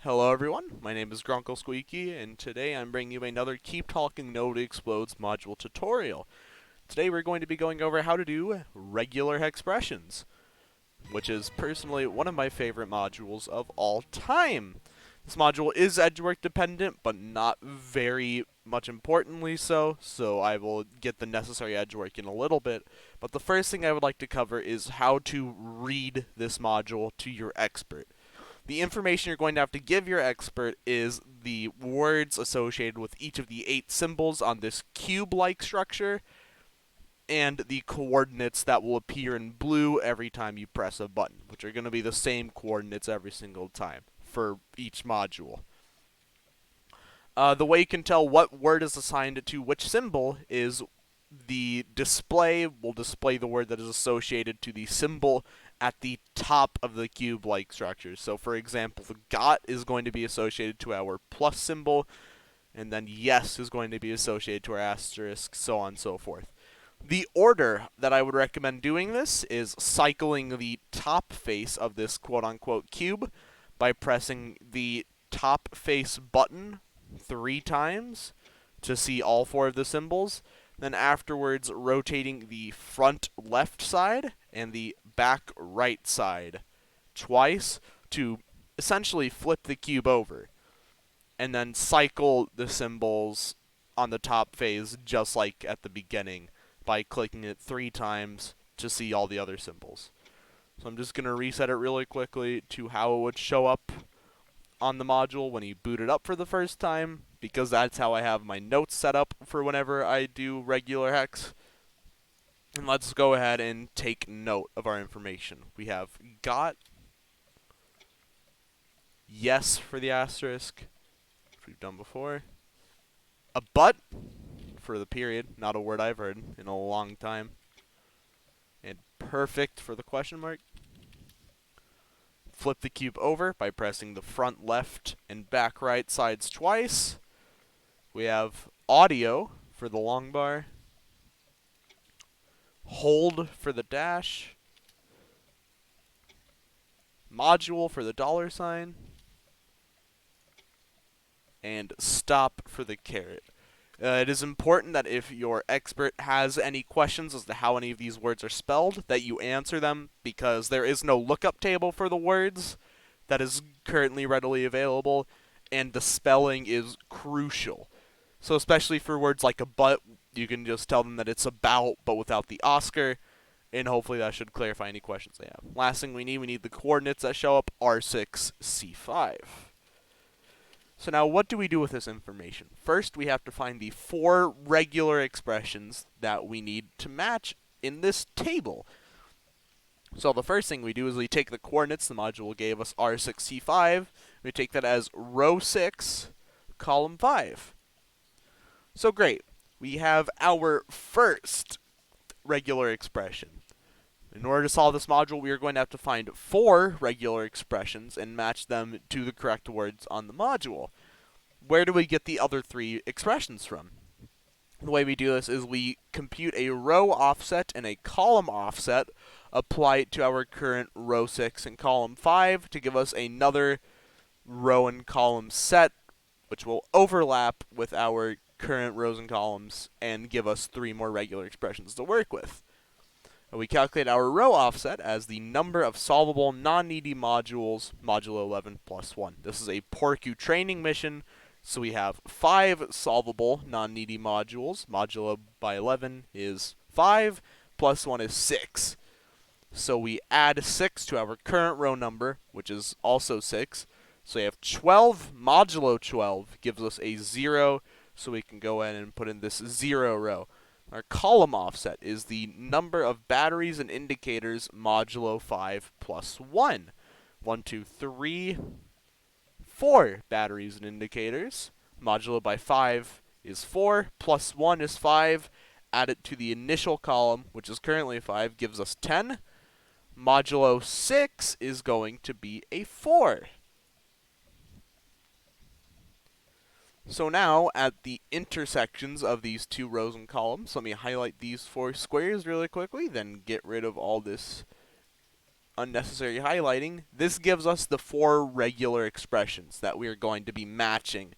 Hello everyone, my name is Grunkle Squeaky, and today I'm bringing you another Keep Talking Nobody Explodes module tutorial. Today we're going to be going over how to do regular Hexpressions, which is personally one of my favorite modules of all time. This module is edgework dependent, but not very much importantly so I will get the necessary edgework in a little bit. But the first thing I would like to cover is how to read this module to your expert. The information you're going to have to give your expert is the words associated with each of the 8 symbols on this cube-like structure, and the coordinates that will appear in blue every time you press a button, which are going to be the same coordinates every single time for each module. The way you can tell what word is assigned to which symbol is the display will display the word that is associated to the symbol at the top of the cube-like structure. So for example, the got is going to be associated to our plus symbol, and then yes is going to be associated to our asterisk, so on and so forth. The order that I would recommend doing this is cycling the top face of this quote-unquote cube by pressing the top face button 3 times to see all 4 of the symbols. Then afterwards rotating the front left side and the back right side twice to essentially flip the cube over. And then cycle the symbols on the top face just like at the beginning by clicking it 3 times to see all the other symbols. So I'm just going to reset it really quickly to how it would show up on the module when you boot it up for the first time, because that's how I have my notes set up for whenever I do regular hex. And let's go ahead and take note of our information. We have got, yes for the asterisk, which we've done before, a but for the period, not a word I've heard in a long time, and perfect for the question mark. Flip the cube over by pressing the front left and back right sides twice. We have audio for the long bar, hold for the dash, module for the $sign, and stop for the caret. It is important that if your expert has any questions as to how any of these words are spelled, that you answer them, because there is no lookup table for the words that is currently readily available, and the spelling is crucial. So especially for words like a but, you can just tell them that it's about, but without the Oscar, and hopefully that should clarify any questions they have. Last thing we need the coordinates that show up, R6, C5. So now what do we do with this information? First, we have to find the 4 regular expressions that we need to match in this table. So the first thing we do is we take the coordinates the module gave us, R6, C5. We take that as row 6, column 5. So great. We have our first regular expression. In order to solve this module, we are going to have to find 4 regular expressions and match them to the correct words on the module. Where do we get the other 3 expressions from? The way we do this is we compute a row offset and a column offset, apply it to our current row 6 and column 5 to give us another row and column set, which will overlap with our current rows and columns and give us 3 more regular expressions to work with. We calculate our row offset as the number of solvable non-needy modules, modulo 11 plus 1. This is a PORCU training mission, so we have 5 solvable non-needy modules. Modulo by 11 is 5, plus 1 is 6. So we add 6 to our current row number, which is also 6. So we have 12 modulo 12 gives us a 0, so we can go in and put in this 0 row. Our column offset is the number of batteries and indicators modulo 5 plus 1. 1, 2, 3, 4 batteries and indicators. Modulo by 5 is 4, plus 1 is 5. Add it to the initial column, which is currently 5, gives us 10. Modulo 6 is going to be a 4. So now, at the intersections of these 2 rows and columns, let me highlight these 4 squares really quickly, then get rid of all this unnecessary highlighting, this gives us the 4 regular expressions that we are going to be matching.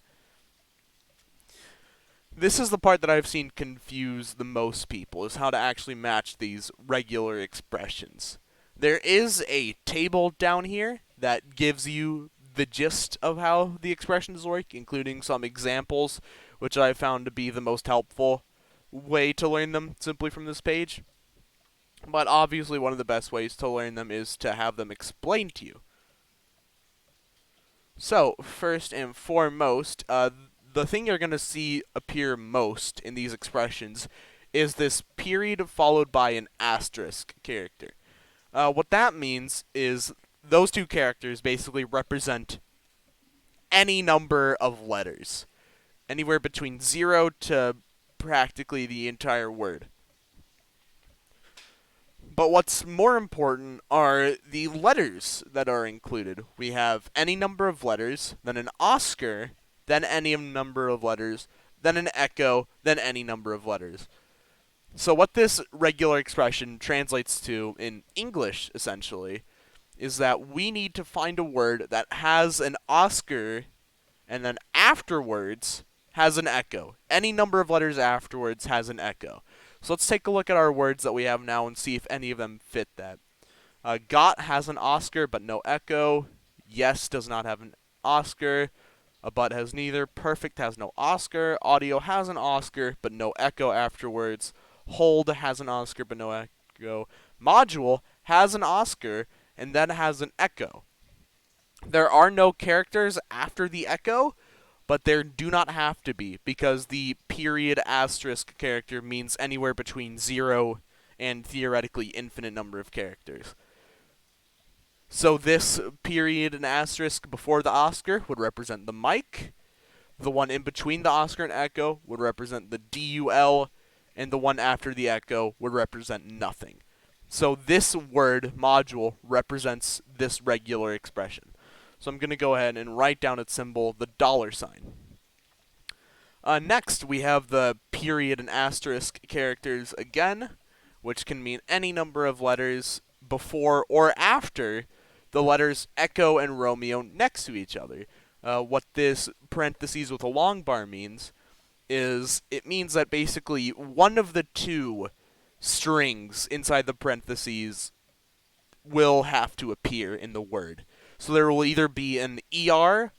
This is the part that I've seen confuse the most people, is how to actually match these regular expressions. There is a table down here that gives you the gist of how the expressions work, including some examples, which I found to be the most helpful way to learn them simply from this page. But obviously one of the best ways to learn them is to have them explained to you. So, first and foremost, the thing you're going to see appear most in these expressions is this period followed by an asterisk character. What that means is those two characters basically represent any number of letters, anywhere between 0 to practically the entire word. But what's more important are the letters that are included. We have any number of letters, then an Oscar, then any number of letters, then an echo, then any number of letters. So what this regular expression translates to in English, essentially, is that we need to find a word that has an Oscar and then afterwards has an echo. Any number of letters afterwards has an echo. So let's take a look at our words that we have now and see if any of them fit that. Got has an Oscar but no echo. Yes does not have an Oscar. A but has neither. Perfect has no Oscar. Audio has an Oscar but no echo afterwards. Hold has an Oscar but no echo. Module has an Oscar and then has an echo. There are no characters after the echo, but there do not have to be, because the period asterisk character means anywhere between 0 and theoretically infinite number of characters. So this period and asterisk before the Oscar would represent the mic. The one in between the Oscar and echo would represent the DUL, and the one after the echo would represent nothing. So this word, module, represents this regular expression. So I'm going to go ahead and write down its symbol, the $sign. Next, we have the period and asterisk characters again, which can mean any number of letters before or after the letters Echo and Romeo next to each other. What this parentheses with a long bar means is it means that basically one of the two strings inside the parentheses will have to appear in the word. So there will either be an ER,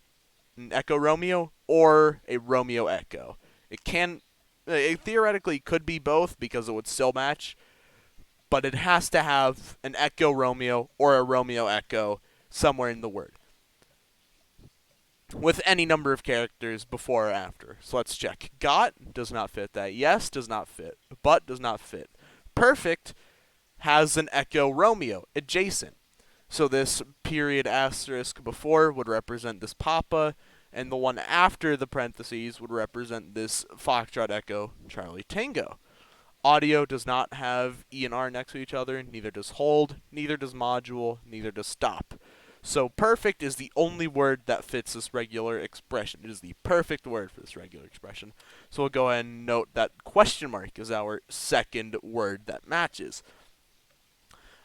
an Echo Romeo, or a Romeo Echo. It theoretically could be both because it would still match, but it has to have an Echo Romeo or a Romeo Echo somewhere in the word, with any number of characters before or after. So let's check. Got does not fit that. Yes does not fit. But does not fit. Perfect has an Echo Romeo adjacent. So this period asterisk before would represent this Papa, and the one after the parentheses would represent this Foxtrot Echo Charlie Tango. Audio does not have E and R next to each other, neither does hold, neither does module, neither does stop. So perfect is the only word that fits this regular expression. It is the perfect word for this regular expression. So we'll go ahead and note that question mark is our second word that matches.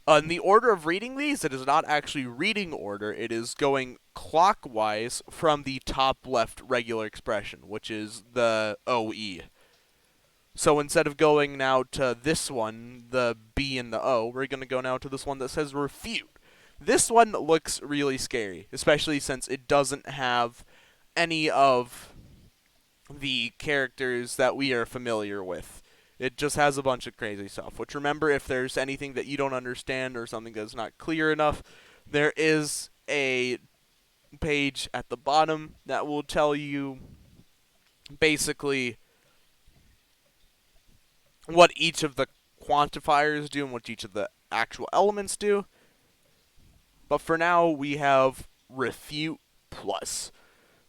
In the order of reading these, it is not actually reading order. It is going clockwise from the top left regular expression, which is the OE. So instead of going now to this one, the B and the O, we're going to go now to this one that says refute. This one looks really scary, especially since it doesn't have any of the characters that we are familiar with. It just has a bunch of crazy stuff, which, remember, if there's anything that you don't understand or something that's not clear enough, there is a page at the bottom that will tell you basically what each of the quantifiers do and what each of the actual elements do. But for now, we have refute plus.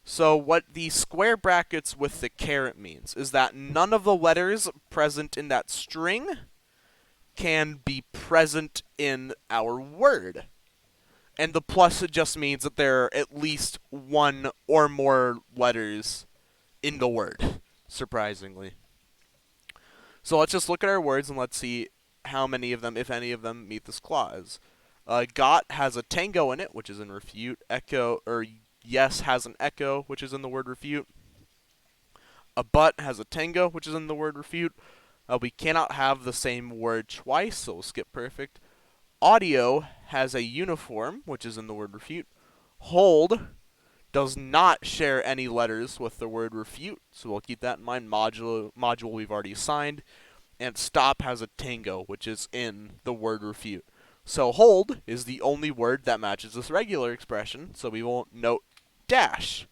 So what the square brackets with the caret means is that none of the letters present in that string can be present in our word. And the plus just means that there are at least one or more letters in the word, surprisingly. So let's just look at our words and let's see how many of them, if any of them, meet this clause. Got has a tango in it, which is in refute. Echo or yes has an echo, which is in the word refute. A but has a tango, which is in the word refute. We cannot have the same word twice, so we'll skip perfect. Audio has a uniform, which is in the word refute. Hold does not share any letters with the word refute, so we'll keep that in mind. Module we've already assigned. And stop has a tango, which is in the word refute. So hold is the only word that matches this regular expression, so we won't note dash.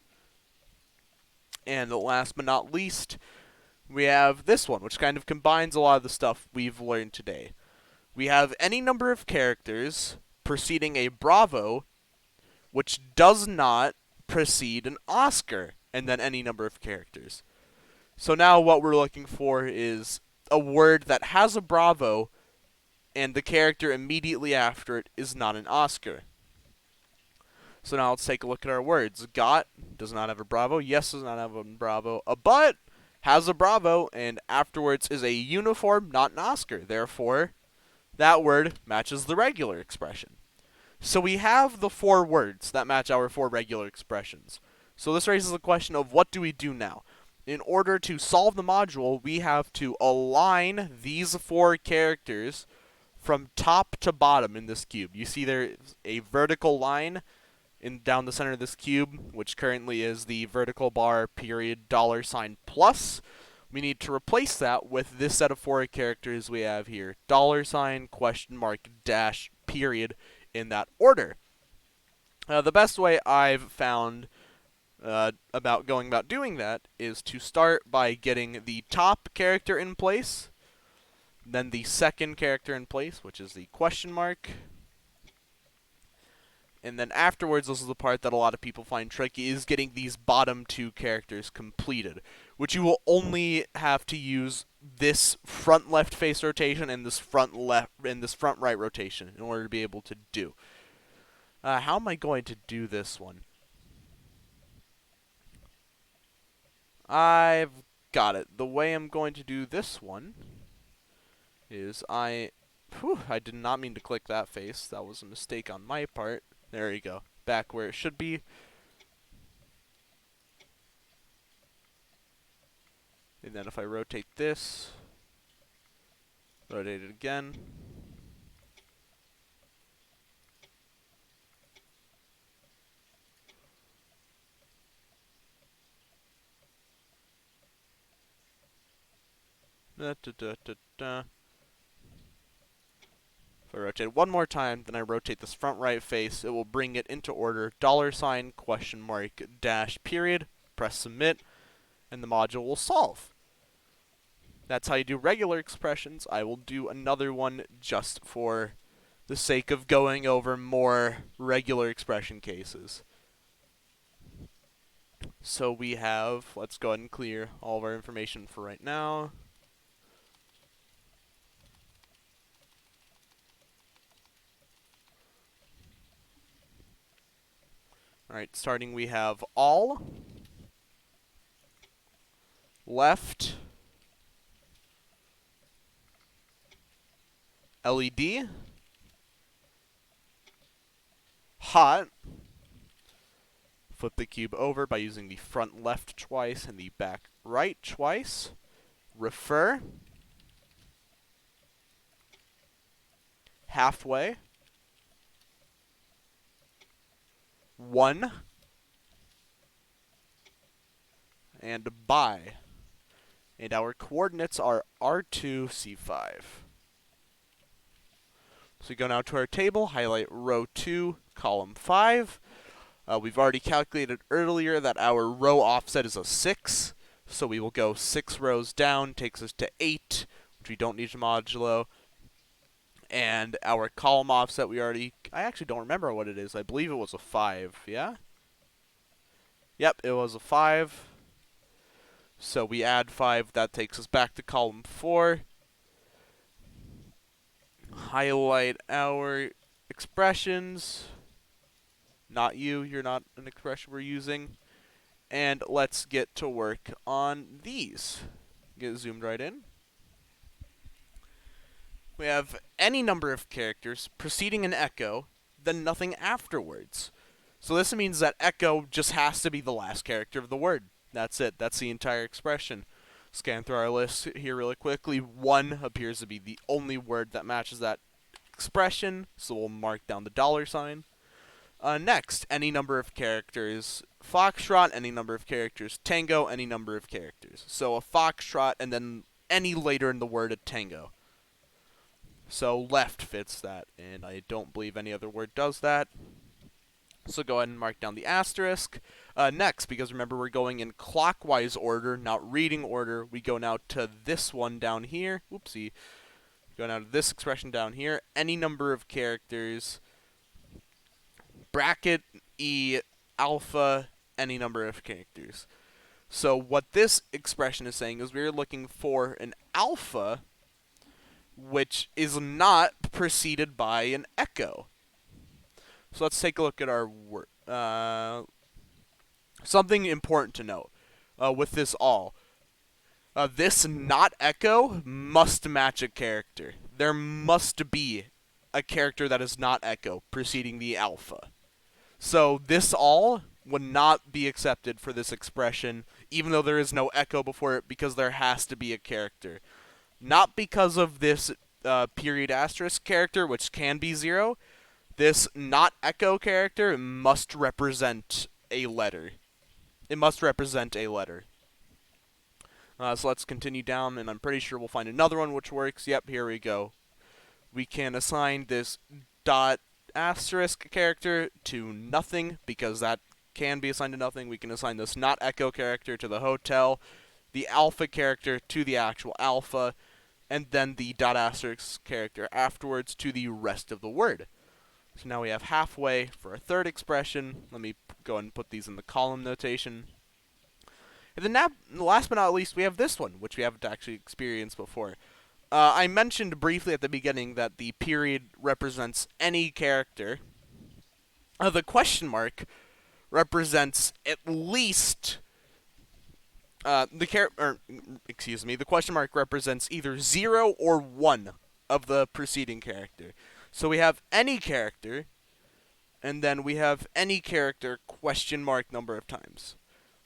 And last but not least, we have this one, which kind of combines a lot of the stuff we've learned today. We have any number of characters preceding a bravo, which does not precede an Oscar, and then any number of characters. So now what we're looking for is a word that has a bravo, and the character immediately after it is not an Oscar. So now let's take a look at our words. Got does not have a bravo. Yes does not have a bravo. A but has a bravo, and afterwards is a uniform, not an Oscar. Therefore, that word matches the regular expression. So we have the 4 words that match our 4 regular expressions. So this raises the question of what do we do now? In order to solve the module, we have to align these 4 characters from top to bottom in this cube. You see there's a vertical line down the center of this cube, which currently is the vertical bar period $ plus. We need to replace that with this set of 4 characters we have here. $, question mark, dash, period, in that order. The best way I've found about going about doing that is to start by getting the top character in place, then the second character in place, which is the question mark, and then afterwards, this is the part that a lot of people find tricky, is getting these bottom 2 characters completed, which you will only have to use this front left face rotation and this front right rotation in order to be able to do. How am I going to do this one? I've got it. The way I'm going to do this one is I did not mean to click that face. That was a mistake on my part. There you go. Back where it should be. And then if I rotate this, rotate it again. If I rotate it one more time, then I rotate this front right face, it will bring it into order. $, question mark, dash, period. Press submit, and the module will solve. That's how you do regular expressions. I will do another one just for the sake of going over more regular expression cases. So we have, let's go ahead and clear all of our information for right now. Alright, starting we have all, left, LED, hot, flip the cube over by using the front left twice and the back right twice, refer, halfway, 1, and by. And our coordinates are R2, C5. So we go now to our table, highlight row 2, column 5. We've already calculated earlier that our row offset is a 6, so we will go 6 rows down, takes us to 8, which we don't need to modulo. And our column offset, I actually don't remember what it is. I believe it was a 5, yeah? Yep, it was a 5. So we add 5, that takes us back to column 4. Highlight our expressions. Not you, you're not an expression we're using. And let's get to work on these. Get zoomed right in. We have any number of characters preceding an echo, then nothing afterwards. So this means that echo just has to be the last character of the word. That's it. That's the entire expression. Scan through our list here really quickly. 1 appears to be the only word that matches that expression, so we'll mark down the $sign. Next, any number of characters foxtrot, any number of characters tango, any number of characters. So a foxtrot and then any later in the word a tango. So left fits that, and I don't believe any other word does that. So go ahead and mark down the asterisk. Next, because remember we're going in clockwise order, not reading order, we go now to this one down here. Whoopsie. Go now to this expression down here. Any number of characters, bracket E alpha, any number of characters. So what this expression is saying is we're looking for an alpha which is not preceded by an echo. So let's take a look at our word. Something important to note with this all. This not echo must match a character. There must be a character that is not echo preceding the alpha. So this all would not be accepted for this expression, even though there is no echo before it, because there has to be a character. Not because of this period asterisk character, which can be 0. This not echo character must represent a letter. It must represent a letter. So let's continue down, and I'm pretty sure we'll find another one which works. Yep, here we go. We can assign this dot asterisk character to nothing, because that can be assigned to nothing. We can assign this not echo character to the hotel, the alpha character to the actual alpha, and then the dot asterisk character afterwards to the rest of the word. So now we have halfway for a third expression. Let me go ahead and put these in the column notation. And then now, last but not least, we have this one, which we haven't actually experienced before. I mentioned briefly at the beginning that the period represents any character. The question mark represents at least the question mark represents either 0 or 1 of the preceding character. So we have any character, and then we have any character question mark number of times,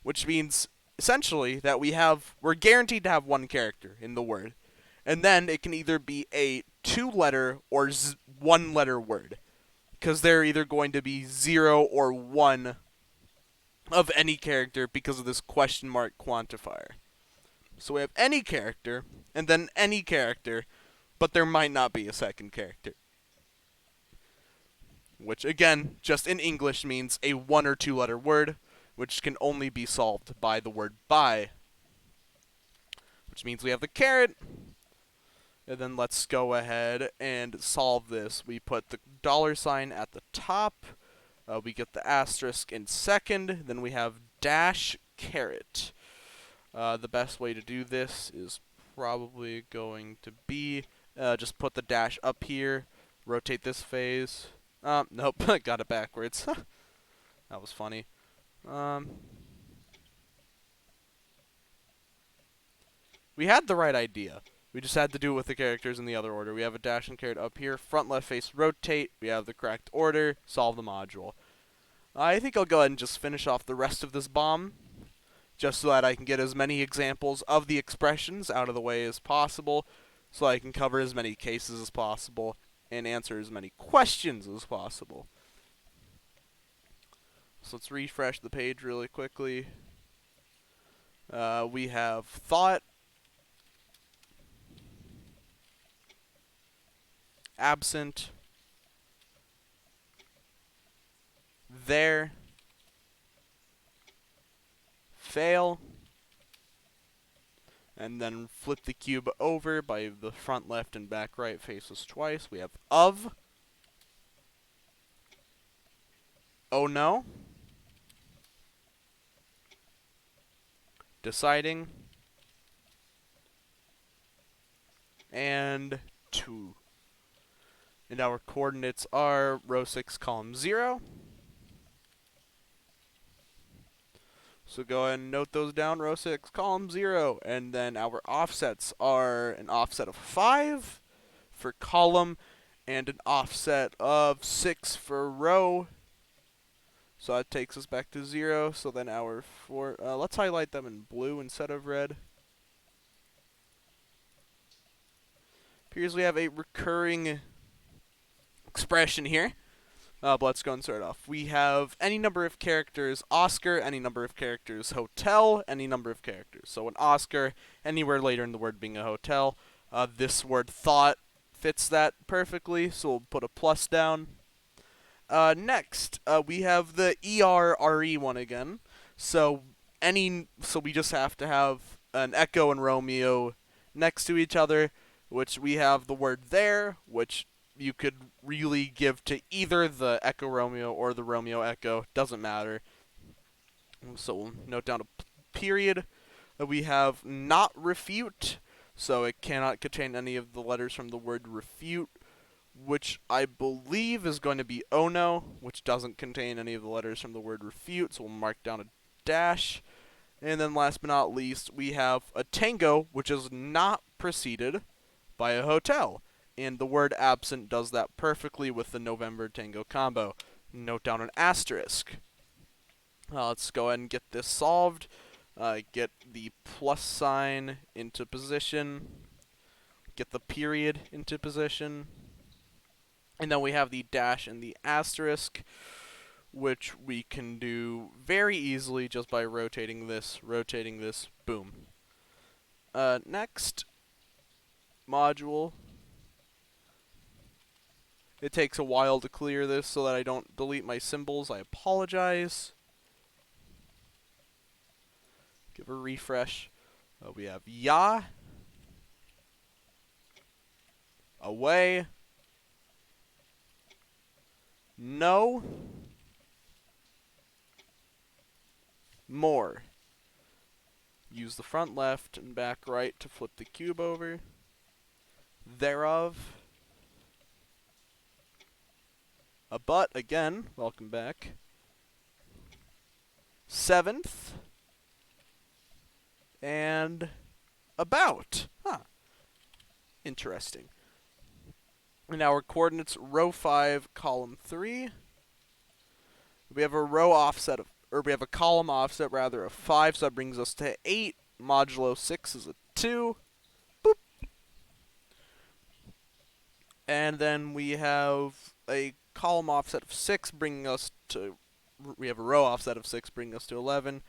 which means essentially that we're guaranteed to have one character in the word, and then it can either be a 2-letter or 1-letter word, because they're either going to be 0 or 1 of any character because of this question mark quantifier. So we have any character, and then any character, but there might not be a second character. Which, again, just in English means a 1 or 2-letter word, which can only be solved by the word by. Which means we have the caret, and then let's go ahead and solve this. We put the $sign at the top, we get the asterisk in second, then we have dash caret. The best way to do this is probably going to be just put the dash up here, rotate this phase. Nope, got it backwards. That was funny. We had the right idea. We just had to do it with the characters in the other order. We have a dash and caret up here, front left face rotate. We have the correct order, solve the module. I think I'll go ahead and just finish off the rest of this bomb, just so that I can get as many examples of the expressions out of the way as possible, so I can cover as many cases as possible and answer as many questions as possible. So let's refresh the page really quickly. We have thought, absent, there, fail, and then flip the cube over by the front left and back right faces twice. We have of, oh no, deciding, and 2. And our coordinates are row 6, column 0. So go ahead and note those down, row 6, column 0. And then our offsets are an offset of 5, for column, and an offset of 6 for row. So that takes us back to 0. So then our 4, let's highlight them in blue instead of red. Appears we have a recurring expression here. But let's go and start off. We have any number of characters Oscar, any number of characters hotel, any number of characters. So an Oscar, anywhere later in the word being a hotel. This word thought fits that perfectly, so we'll put a plus down. Next, we have the ERRE one again. So we just have to have an Echo and Romeo next to each other, which we have the word there, which you could really give to either the Echo Romeo or the Romeo Echo. Doesn't matter. So we'll note down a period. We have not refute, so it cannot contain any of the letters from the word refute, which I believe is going to be ono, which doesn't contain any of the letters from the word refute, so we'll mark down a dash. And then last but not least, we have a tango, which is not preceded by a hotel. And the word absent does that perfectly with the November Tango combo. Note down an asterisk. Let's go ahead and get this solved. Get the plus sign into position. Get the period into position. And then we have the dash and the asterisk, which we can do very easily just by rotating this, boom. Next module. It takes a while to clear this so that I don't delete my symbols. I apologize. Give a refresh. We have ya, away, no, more. Use the front left and back right to flip the cube over. Thereof. A but again, welcome back. Seventh. And about. Interesting. And our coordinates row 5, column 3. We have a we have a column offset rather of 5, so that brings us to 8. Modulo 6 is a 2. Boop. And then we have a column offset of 6 bringing us to, we have a row offset of 6 bringing us to 11.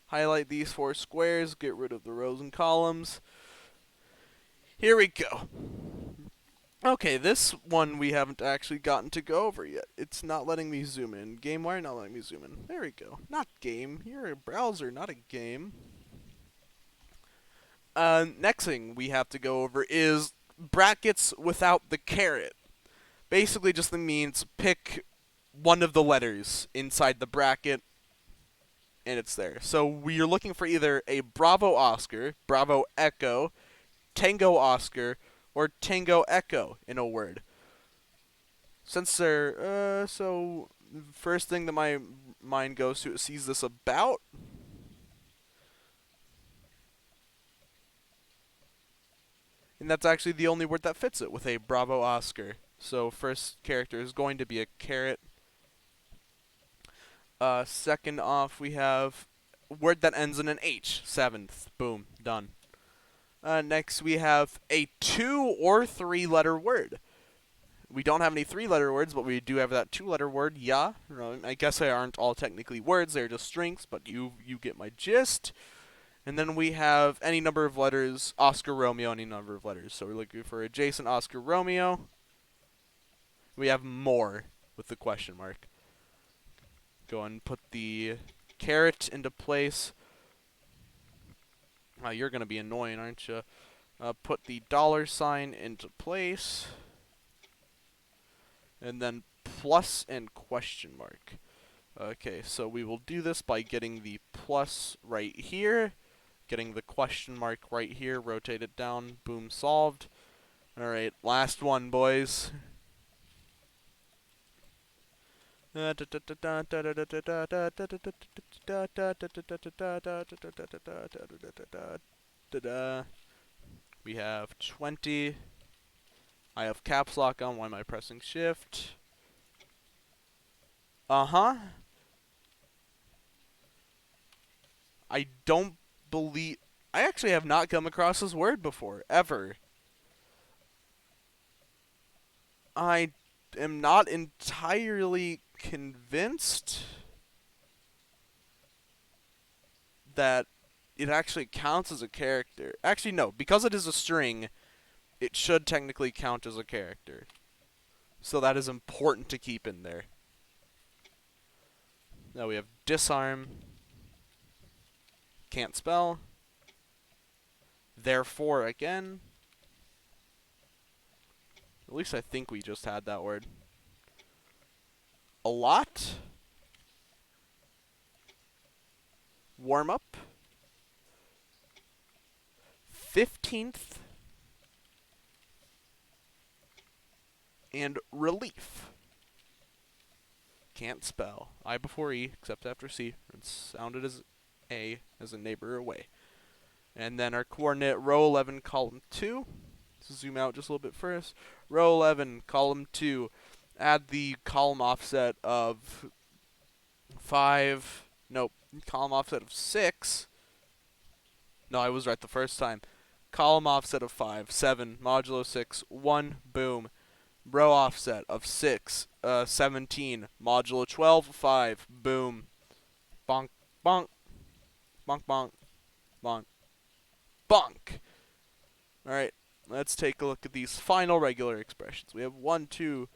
Highlight these 4 squares, get rid of the rows and columns. Here we go. Okay, this one we haven't actually gotten to go over yet. It's not letting me zoom in. Game, why are you not letting me zoom in? There we go. Not game. You're a browser, not a game. Next thing we have to go over is brackets without the caret. Basically just means pick one of the letters inside the bracket, and it's there. So we're looking for either a Bravo Oscar, Bravo Echo, Tango Oscar, or Tango Echo in a word. Since they're, so first thing that my mind goes to, it sees this about. And that's actually the only word that fits it with a Bravo Oscar. So first character is going to be a caret. Second off, we have a word that ends in an H. Seventh. Boom. Done. Next, we have a 2 or 3 letter word. We don't have any 3-letter words, but we do have that 2-letter word, ya. I guess they aren't all technically words, they're just strings, but you get my gist. And then we have any number of letters, Oscar Romeo, any number of letters. So we're looking for adjacent Oscar Romeo. We have more with the question mark. Go and put the caret into place. You're going to be annoying, aren't you? Put the $ into place. And then plus and question mark. Okay, so we will do this by getting the plus right here, getting the question mark right here, rotate it down, boom, solved. Alright, last one, boys. We have 20, I have caps lock on. Why am I pressing shift? Uh-huh. I don't believe... I actually have not come across this word before, ever. I am not entirely convinced that it actually counts as a character. Actually, no. Because it is a string, it should technically count as a character. So that is important to keep in there. Now we have disarm. Can't spell. Therefore, again. At least I think we just had that word. A lot. Warm up. 15th. And relief. Can't spell. I before E, except after C. It's sounded as A, as a neighbor away. And then our coordinate, row 11, column 2. Let's zoom out just a little bit first. Row 11, column 2. Add the column offset of 5. Nope. Column offset of 6. No, I was right the first time. Column offset of 5. 7. Modulo 6. 1. Boom. Row offset of 6. 17. Modulo 12. 5. Boom. Bonk. Bonk. Bonk. Bonk. Bonk. Bonk. Alright. Let's take a look at these final regular expressions. We have 1, 2,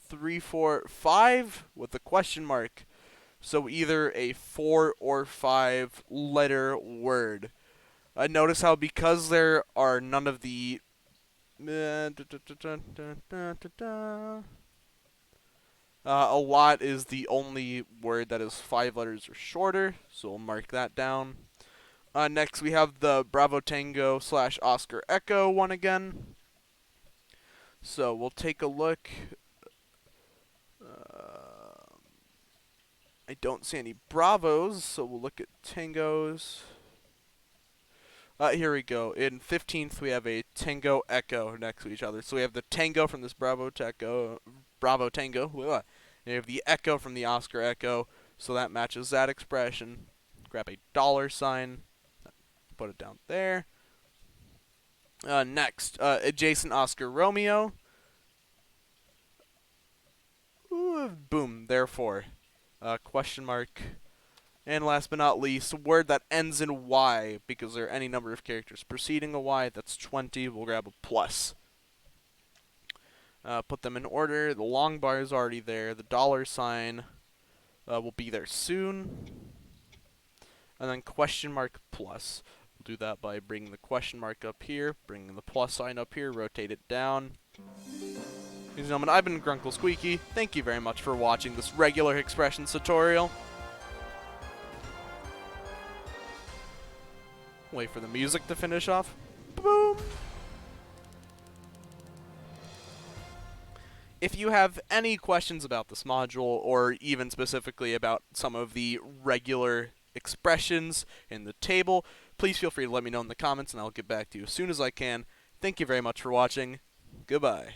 3, 4, 5 with a question mark. So either a 4 or 5 letter word. Notice how because there are none of the a lot is the only word that is 5 letters or shorter, so we'll mark that down. Next we have the Bravo Tango / Oscar Echo one again. So we'll take a look. I don't see any Bravos, so we'll look at Tangos. Here we go. In 15th, we have a Tango Echo next to each other. So we have the Tango from this Bravo Tango. And we have the Echo from the Oscar Echo. So that matches that expression. Grab a $, put it down there. Next, adjacent Oscar Romeo. Ooh, boom, therefore. Question mark. And last but not least, a word that ends in Y, because there are any number of characters preceding a Y. That's 20. We'll grab a plus. Put them in order. The long bar is already there. The $, will be there soon. And then question mark plus. We'll do that by bringing the question mark up here, bringing the plus sign up here, rotate it down. Ladies and gentlemen, I've been Grunkle Squeaky. Thank you very much for watching this regular expressions tutorial. Wait for the music to finish off. Boom! If you have any questions about this module, or even specifically about some of the regular expressions in the table, please feel free to let me know in the comments and I'll get back to you as soon as I can. Thank you very much for watching. Goodbye.